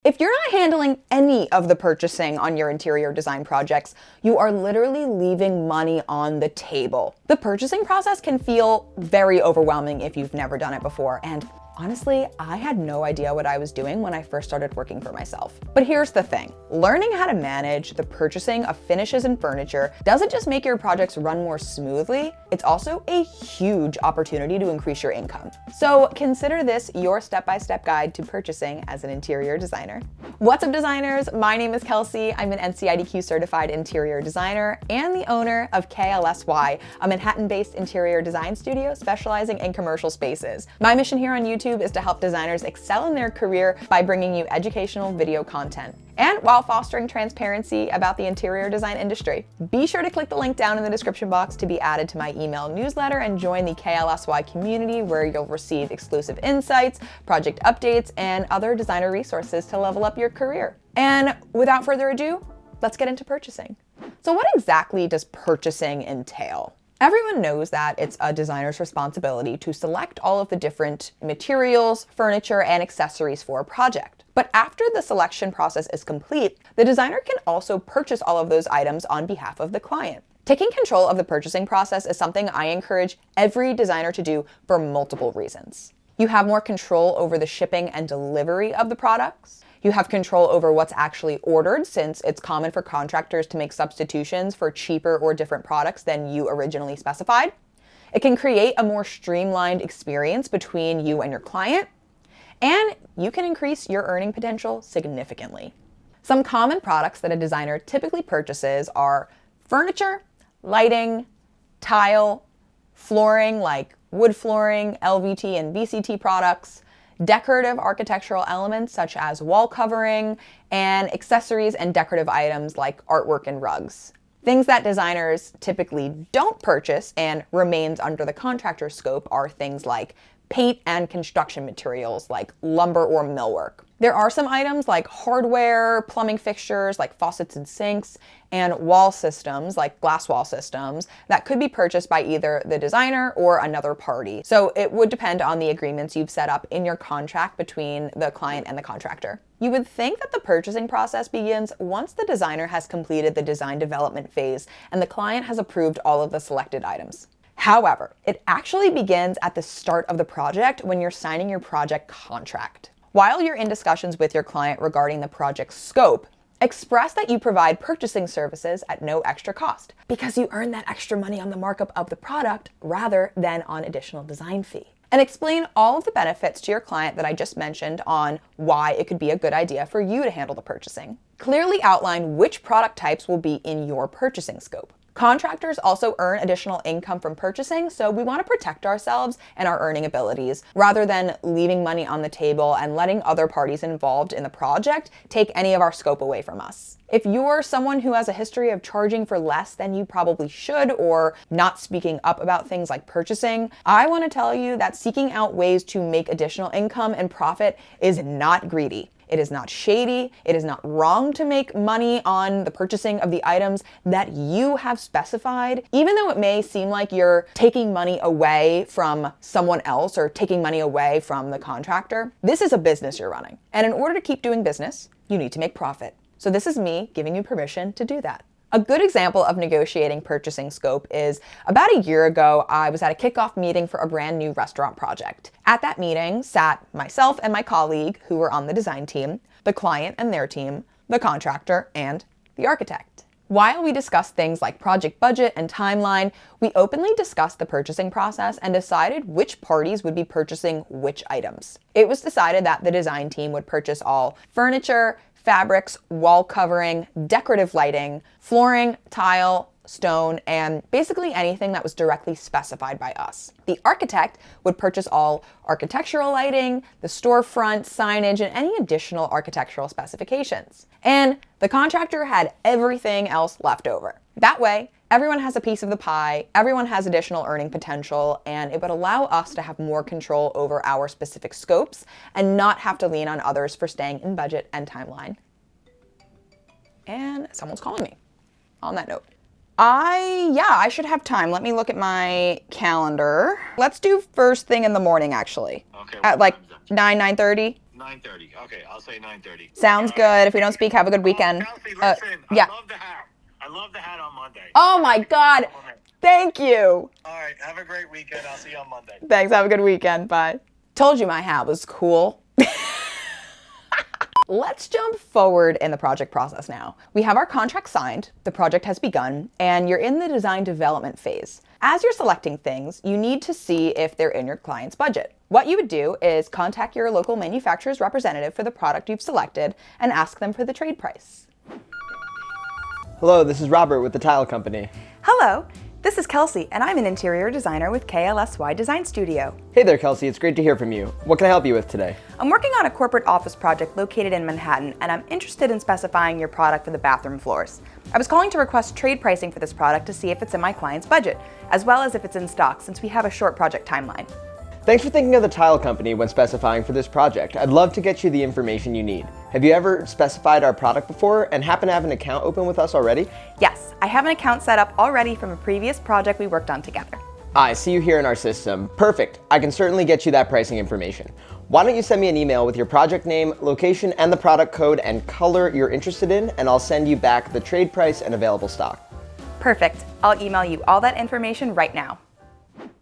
If you're not handling any of the purchasing on your interior design projects, you are literally leaving money on the table. The purchasing process can feel very overwhelming if you've never done it before, and honestly, I had no idea what I was doing when I first started working for myself. But here's the thing, learning how to manage the purchasing of finishes and furniture doesn't just make your projects run more smoothly, it's also a huge opportunity to increase your income. So consider this your step-by-step guide to purchasing as an interior designer. What's up, designers? My name is Kelsey. I'm an NCIDQ certified interior designer and the owner of KLSY, a Manhattan-based interior design studio specializing in commercial spaces. My mission here on YouTube is to help designers excel in their career by bringing you educational video content, and while fostering transparency about the interior design industry. Be sure to click the link down in the description box to be added to my email newsletter and join the KLSY community, where you'll receive exclusive insights, project updates, and other designer resources to level up your career. And without further ado, let's get into purchasing. So what exactly does purchasing entail? Everyone knows that it's a designer's responsibility to select all of the different materials, furniture, and accessories for a project. But after the selection process is complete, the designer can also purchase all of those items on behalf of the client. Taking control of the purchasing process is something I encourage every designer to do for multiple reasons. You have more control over the shipping and delivery of the products. You have control over what's actually ordered, since it's common for contractors to make substitutions for cheaper or different products than you originally specified. It can create a more streamlined experience between you and your client, and you can increase your earning potential significantly. Some common products that a designer typically purchases are furniture, lighting, tile, flooring like wood flooring, LVT and VCT products, decorative architectural elements such as wall covering, and accessories and decorative items like artwork and rugs. Things that designers typically don't purchase and remains under the contractor's scope are things like paint and construction materials like lumber or millwork. There are some items like hardware, plumbing fixtures like faucets and sinks, and wall systems like glass wall systems that could be purchased by either the designer or another party. So it would depend on the agreements you've set up in your contract between the client and the contractor. You would think that the purchasing process begins once the designer has completed the design development phase and the client has approved all of the selected items. However, it actually begins at the start of the project when you're signing your project contract. While you're in discussions with your client regarding the project's scope, express that you provide purchasing services at no extra cost, because you earn that extra money on the markup of the product rather than on additional design fee. And explain all of the benefits to your client that I just mentioned on why it could be a good idea for you to handle the purchasing. Clearly outline which product types will be in your purchasing scope. Contractors also earn additional income from purchasing, so we want to protect ourselves and our earning abilities rather than leaving money on the table and letting other parties involved in the project take any of our scope away from us. If you're someone who has a history of charging for less than you probably should, or not speaking up about things like purchasing, I want to tell you that seeking out ways to make additional income and profit is not greedy. It is not shady. It is not wrong to make money on the purchasing of the items that you have specified, even though it may seem like you're taking money away from someone else or taking money away from the contractor. This is a business you're running. And in order to keep doing business, you need to make profit. So this is me giving you permission to do that. A good example of negotiating purchasing scope is about a year ago, I was at a kickoff meeting for a brand new restaurant project. At that meeting sat myself and my colleague who were on the design team, the client and their team, the contractor, and the architect. While we discussed things like project budget and timeline, we openly discussed the purchasing process and decided which parties would be purchasing which items. It was decided that the design team would purchase all furniture, fabrics, wall covering, decorative lighting, flooring, tile, stone, and basically anything that was directly specified by us. The architect would purchase all architectural lighting, the storefront, signage, and any additional architectural specifications. And the contractor had everything else left over. That way, everyone has a piece of the pie, everyone has additional earning potential, and it would allow us to have more control over our specific scopes and not have to lean on others for staying in budget and timeline. And someone's calling me on that note. I should have time. Let me look at my calendar. Let's do first thing in the morning, actually. Okay. At like 9:30? 9:30. Okay, I'll say 9:30. Sounds good. If we don't speak, have a good weekend. Kelsey, listen, Yeah. I love the hat. I love the hat on Monday. Oh my God. Thank you. All right, have a great weekend. I'll see you on Monday. Thanks. Have a good weekend. Bye. Told you my hat was cool. Let's jump forward in the project process now. We have our contract signed, the project has begun, and you're in the design development phase. As you're selecting things, you need to see if they're in your client's budget. What you would do is contact your local manufacturer's representative for the product you've selected and ask them for the trade price. Hello, this is Robert with the Tile Company. Hello, this is Kelsey, and I'm an interior designer with KLSY Design Studio. Hey there, Kelsey. It's great to hear from you. What can I help you with today? I'm working on a corporate office project located in Manhattan, and I'm interested in specifying your product for the bathroom floors. I was calling to request trade pricing for this product to see if it's in my client's budget, as well as if it's in stock since we have a short project timeline. Thanks for thinking of the Tile Company when specifying for this project. I'd love to get you the information you need. Have you ever specified our product before and happen to have an account open with us already? Yes, I have an account set up already from a previous project we worked on together. I see you here in our system. Perfect. I can certainly get you that pricing information. Why don't you send me an email with your project name, location, and the product code and color you're interested in, and I'll send you back the trade price and available stock. Perfect. I'll email you all that information right now.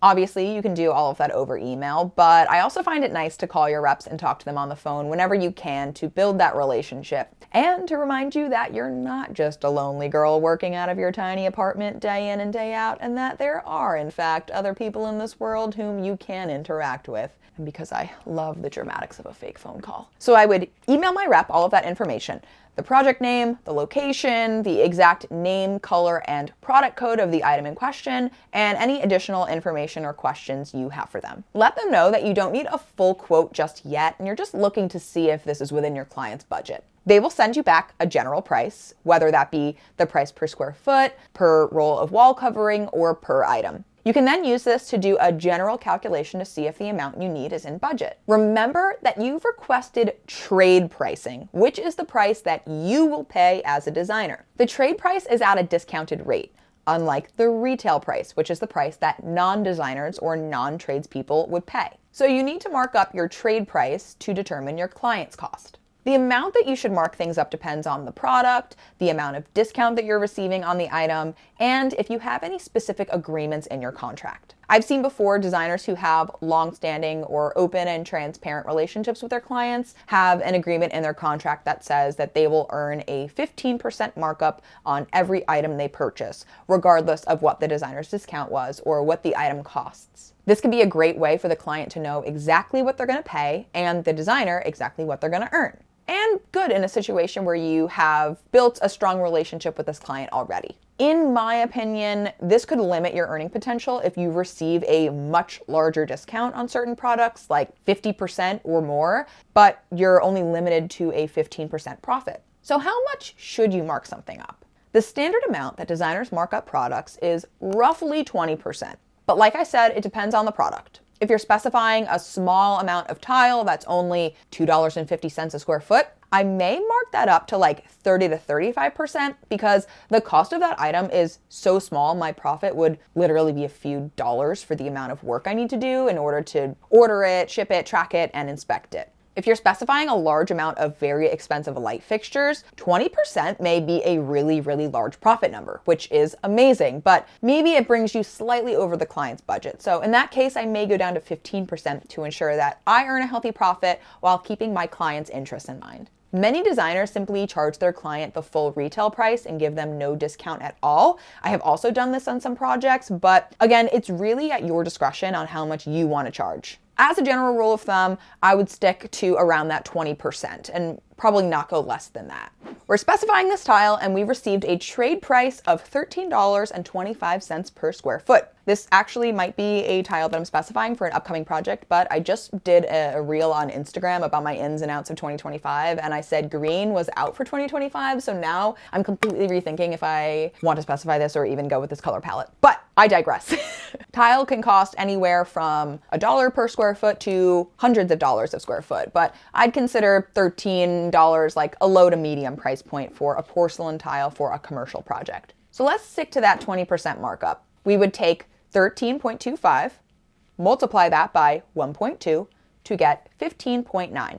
Obviously, you can do all of that over email, but I also find it nice to call your reps and talk to them on the phone whenever you can to build that relationship and to remind you that you're not just a lonely girl working out of your tiny apartment day in and day out, and that there are, in fact, other people in this world whom you can interact with. And because I love the dramatics of a fake phone call. So I would email my rep all of that information. The project name, the location, the exact name, color, and product code of the item in question, and any additional information or questions you have for them. Let them know that you don't need a full quote just yet, and you're just looking to see if this is within your client's budget. They will send you back a general price, whether that be the price per square foot, per roll of wall covering, or per item. You can then use this to do a general calculation to see if the amount you need is in budget. Remember that you've requested trade pricing, which is the price that you will pay as a designer. The trade price is at a discounted rate, unlike the retail price, which is the price that non-designers or non-tradespeople would pay. So you need to mark up your trade price to determine your client's cost. The amount that you should mark things up depends on the product, the amount of discount that you're receiving on the item, and if you have any specific agreements in your contract. I've seen before designers who have long-standing or open and transparent relationships with their clients have an agreement in their contract that says that they will earn a 15% markup on every item they purchase, regardless of what the designer's discount was or what the item costs. This can be a great way for the client to know exactly what they're going to pay and the designer exactly what they're going to earn. And good in a situation where you have built a strong relationship with this client already. In my opinion, this could limit your earning potential if you receive a much larger discount on certain products, like 50% or more, but you're only limited to a 15% profit. So how much should you mark something up? The standard amount that designers mark up products is roughly 20%. But like I said, it depends on the product. If you're specifying a small amount of tile that's only $2.50 a square foot, I may mark that up to like 30 to 35% because the cost of that item is so small, my profit would literally be a few dollars for the amount of work I need to do in order to order it, ship it, track it, and inspect it. If you're specifying a large amount of very expensive light fixtures, 20% may be a really, really large profit number, which is amazing, but maybe it brings you slightly over the client's budget. So in that case, I may go down to 15% to ensure that I earn a healthy profit while keeping my client's interests in mind. Many designers simply charge their client the full retail price and give them no discount at all. I have also done this on some projects, but again, it's really at your discretion on how much you want to charge. As a general rule of thumb, I would stick to around that 20% and probably not go less than that. We're specifying this tile and we received a trade price of $13.25 per square foot. This actually might be a tile that I'm specifying for an upcoming project, but I just did a reel on Instagram about my ins and outs of 2025, and I said green was out for 2025, so now I'm completely rethinking if I want to specify this or even go with this color palette. But I digress. Tile can cost anywhere from $1 per square foot to hundreds of dollars of square foot, but I'd consider $13 like a low to medium price point for a porcelain tile for a commercial project. So let's stick to that 20% markup. We would take 13.25, multiply that by 1.2 to get 15.9.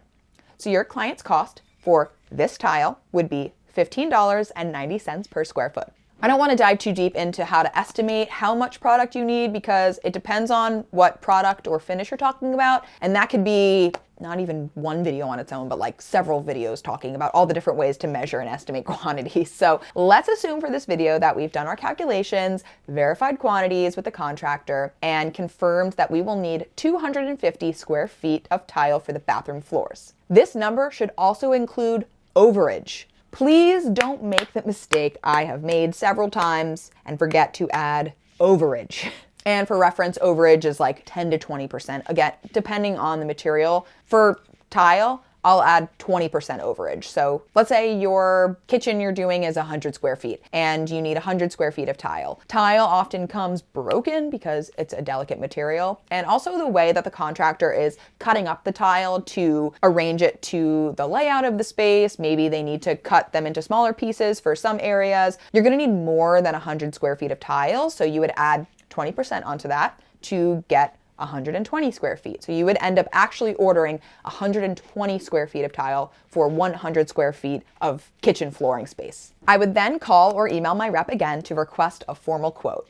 So your client's cost for this tile would be $15.90 per square foot. I don't want to dive too deep into how to estimate how much product you need because it depends on what product or finish you're talking about. And that could be not even one video on its own, but like several videos talking about all the different ways to measure and estimate quantities. So let's assume for this video that we've done our calculations, verified quantities with the contractor, and confirmed that we will need 250 square feet of tile for the bathroom floors. This number should also include overage. Please don't make the mistake I have made several times and forget to add overage. And for reference, overage is like 10 to 20%. Again, depending on the material. For tile, I'll add 20% overage. So let's say your kitchen you're doing is 100 square feet and you need 100 square feet of tile. Tile often comes broken because it's a delicate material. And also the way that the contractor is cutting up the tile to arrange it to the layout of the space. Maybe they need to cut them into smaller pieces for some areas. You're gonna need more than 100 square feet of tile. So you would add 20% onto that to get 120 square feet. So you would end up actually ordering 120 square feet of tile for 100 square feet of kitchen flooring space. I would then call or email my rep again to request a formal quote.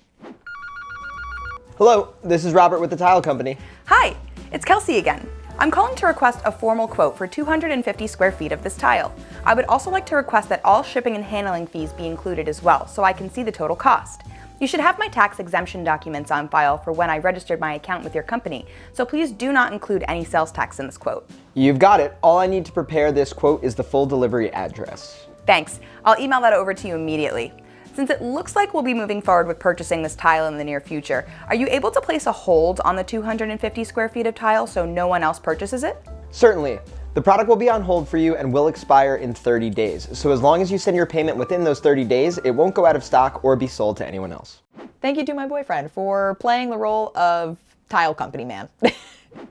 Hello, this is Robert with the Tile Company. Hi, it's Kelsey again. I'm calling to request a formal quote for 250 square feet of this tile. I would also like to request that all shipping and handling fees be included as well, so I can see the total cost. You should have my tax exemption documents on file for when I registered my account with your company, so please do not include any sales tax in this quote. You've got it. All I need to prepare this quote is the full delivery address. Thanks. I'll email that over to you immediately. Since it looks like we'll be moving forward with purchasing this tile in the near future, are you able to place a hold on the 250 square feet of tile so no one else purchases it? Certainly. The product will be on hold for you and will expire in 30 days. So as long as you send your payment within those 30 days, it won't go out of stock or be sold to anyone else. Thank you to my boyfriend for playing the role of tile company man.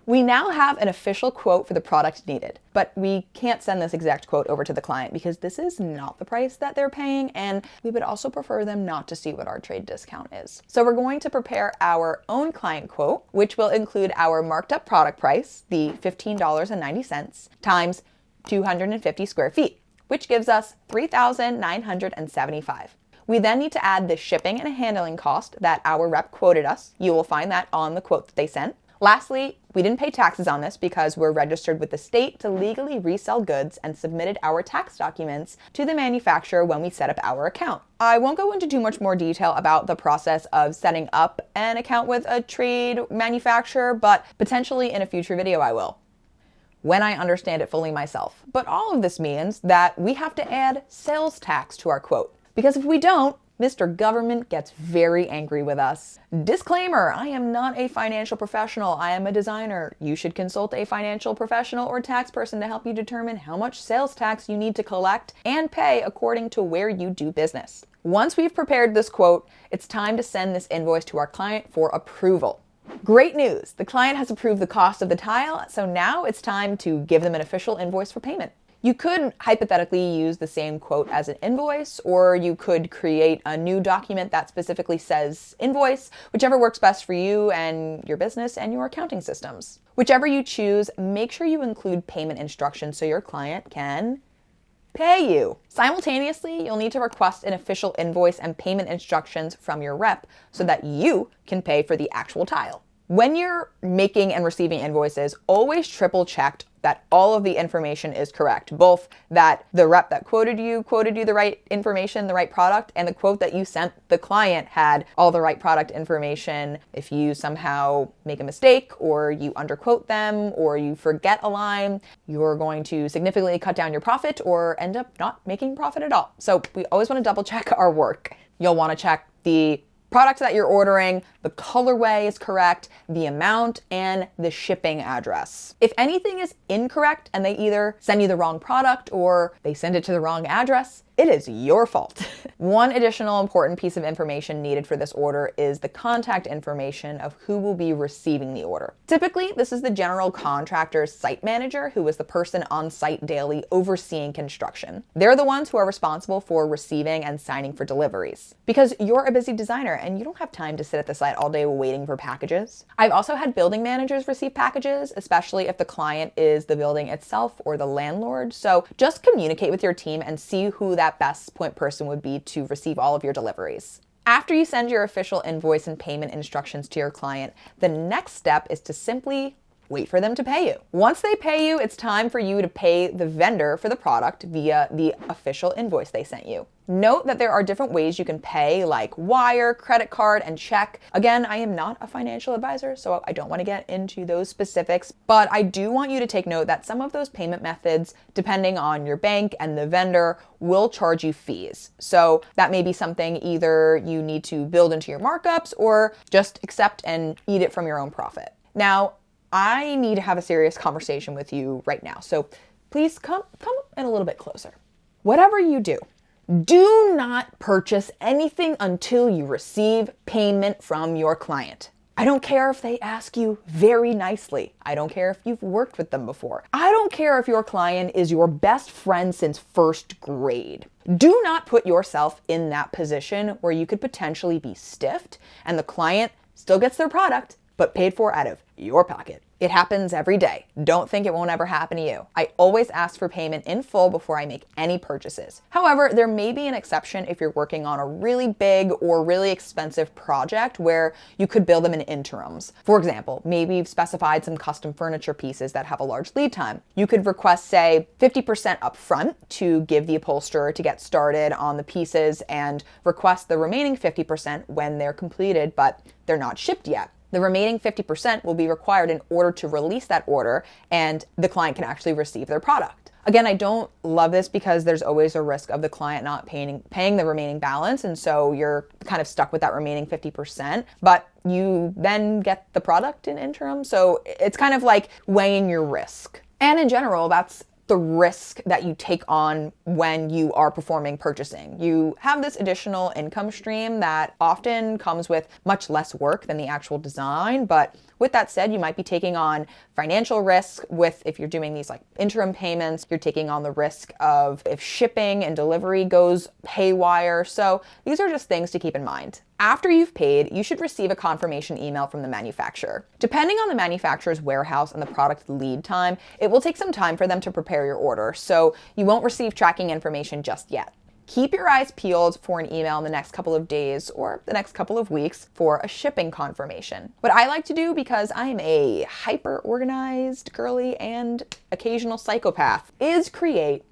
We now have an official quote for the product needed, but we can't send this exact quote over to the client because this is not the price that they're paying, and we would also prefer them not to see what our trade discount is. So we're going to prepare our own client quote, which will include our marked up product price, the $15.90, times 250 square feet, which gives us $3,975. We then need to add the shipping and handling cost that our rep quoted us. You will find that on the quote that they sent. Lastly, we didn't pay taxes on this because we're registered with the state to legally resell goods and submitted our tax documents to the manufacturer when we set up our account. I won't go into too much more detail about the process of setting up an account with a trade manufacturer, but potentially in a future video I will, when I understand it fully myself. But all of this means that we have to add sales tax to our quote, because if we don't, Mr. Government gets very angry with us. Disclaimer, I am not a financial professional. I am a designer. You should consult a financial professional or tax person to help you determine how much sales tax you need to collect and pay according to where you do business. Once we've prepared this quote, it's time to send this invoice to our client for approval. Great news! The client has approved the cost of the tile, so now it's time to give them an official invoice for payment. You could hypothetically use the same quote as an invoice, or you could create a new document that specifically says invoice, whichever works best for you and your business and your accounting systems. Whichever you choose, make sure you include payment instructions so your client can pay you. Simultaneously, you'll need to request an official invoice and payment instructions from your rep so that you can pay for the actual tile. When you're making and receiving invoices, always triple check that all of the information is correct. Both that the rep that quoted you the right information, the right product, and the quote that you sent the client had all the right product information. If you somehow make a mistake or you underquote them or you forget a line, you're going to significantly cut down your profit or end up not making profit at all. So we always want to double check our work. You'll want to check the product that you're ordering, the colorway is correct, the amount, and the shipping address. If anything is incorrect and they either send you the wrong product or they send it to the wrong address, it is your fault. One additional important piece of information needed for this order is the contact information of who will be receiving the order. Typically, this is the general contractor's site manager, who is the person on site daily overseeing construction. They're the ones who are responsible for receiving and signing for deliveries. Because you're a busy designer and you don't have time to sit at the site all day waiting for packages. I've also had building managers receive packages, especially if the client is the building itself or the landlord. So just communicate with your team and see who that best point person would be to receive all of your deliveries. After you send your official invoice and payment instructions to your client, the next step is to simply wait for them to pay you. Once they pay you, it's time for you to pay the vendor for the product via the official invoice they sent you. Note that there are different ways you can pay, like wire, credit card, and check. Again, I am not a financial advisor, so I don't want to get into those specifics, but I do want you to take note that some of those payment methods, depending on your bank and the vendor, will charge you fees. So that may be something either you need to build into your markups or just accept and eat it from your own profit. Now, I need to have a serious conversation with you right now, so please come in a little bit closer. Whatever you do not purchase anything until you receive payment from your client. I don't care if they ask you very nicely. I don't care if you've worked with them before. I don't care if your client is your best friend since first grade. Do not put yourself in that position where you could potentially be stiffed and the client still gets their product, but paid for out of your pocket. It happens every day. Don't think it won't ever happen to you. I always ask for payment in full before I make any purchases. However, there may be an exception if you're working on a really big or really expensive project where you could bill them in interims. For example, maybe you've specified some custom furniture pieces that have a large lead time. You could request, say, 50% upfront to give the upholsterer to get started on the pieces and request the remaining 50% when they're completed, but they're not shipped yet. The remaining 50% will be required in order to release that order and the client can actually receive their product. Again, I don't love this because there's always a risk of the client not paying the remaining balance, and so you're kind of stuck with that remaining 50%, but you then get the product in interim, so it's kind of like weighing your risk. And in general, that's the risk that you take on when you are performing purchasing. You have this additional income stream that often comes with much less work than the actual design, but with that said, you might be taking on financial risk if you're doing these like interim payments, you're taking on the risk of if shipping and delivery goes haywire. So these are just things to keep in mind. After you've paid, you should receive a confirmation email from the manufacturer. Depending on the manufacturer's warehouse and the product lead time, it will take some time for them to prepare your order, so you won't receive tracking information just yet. Keep your eyes peeled for an email in the next couple of days or the next couple of weeks for a shipping confirmation. What I like to do, because I'm a hyper-organized, girly, and occasional psychopath, is create,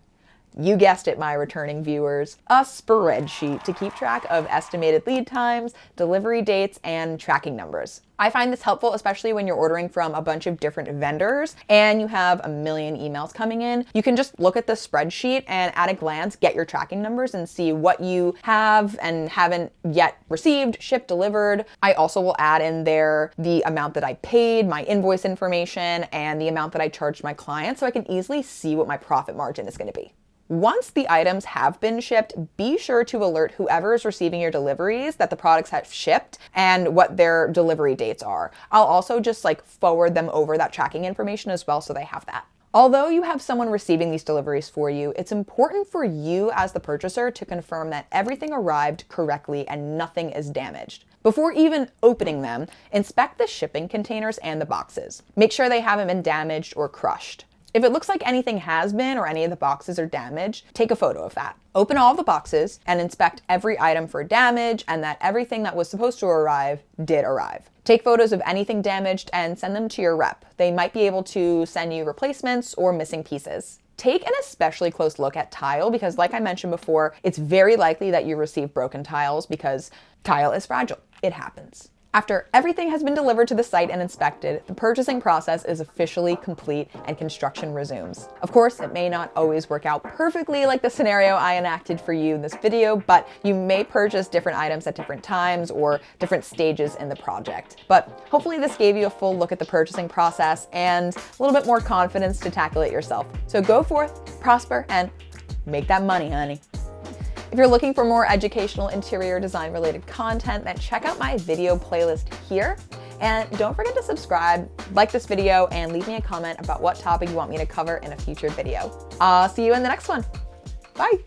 you guessed it, my returning viewers, a spreadsheet to keep track of estimated lead times, delivery dates, and tracking numbers. I find this helpful, especially when you're ordering from a bunch of different vendors and you have a million emails coming in. You can just look at the spreadsheet and at a glance get your tracking numbers and see what you have and haven't yet received, shipped, delivered. I also will add in there the amount that I paid, my invoice information, and the amount that I charged my client so I can easily see what my profit margin is going to be. Once the items have been shipped, be sure to alert whoever is receiving your deliveries that the products have shipped and what their delivery dates are. I'll also just forward them over that tracking information as well so they have that. Although you have someone receiving these deliveries for you, it's important for you as the purchaser to confirm that everything arrived correctly and nothing is damaged. Before even opening them, inspect the shipping containers and the boxes. Make sure they haven't been damaged or crushed. If it looks like anything has been or any of the boxes are damaged, take a photo of that. Open all the boxes and inspect every item for damage and that everything that was supposed to arrive did arrive. Take photos of anything damaged and send them to your rep. They might be able to send you replacements or missing pieces. Take an especially close look at tile because, like I mentioned before, it's very likely that you receive broken tiles because tile is fragile. It happens. After everything has been delivered to the site and inspected, the purchasing process is officially complete and construction resumes. Of course, it may not always work out perfectly like the scenario I enacted for you in this video, but you may purchase different items at different times or different stages in the project. But hopefully this gave you a full look at the purchasing process and a little bit more confidence to tackle it yourself. So go forth, prosper, and make that money, honey. If you're looking for more educational interior design related content, then check out my video playlist here. And don't forget to subscribe, like this video, and leave me a comment about what topic you want me to cover in a future video. I'll see you in the next one. Bye.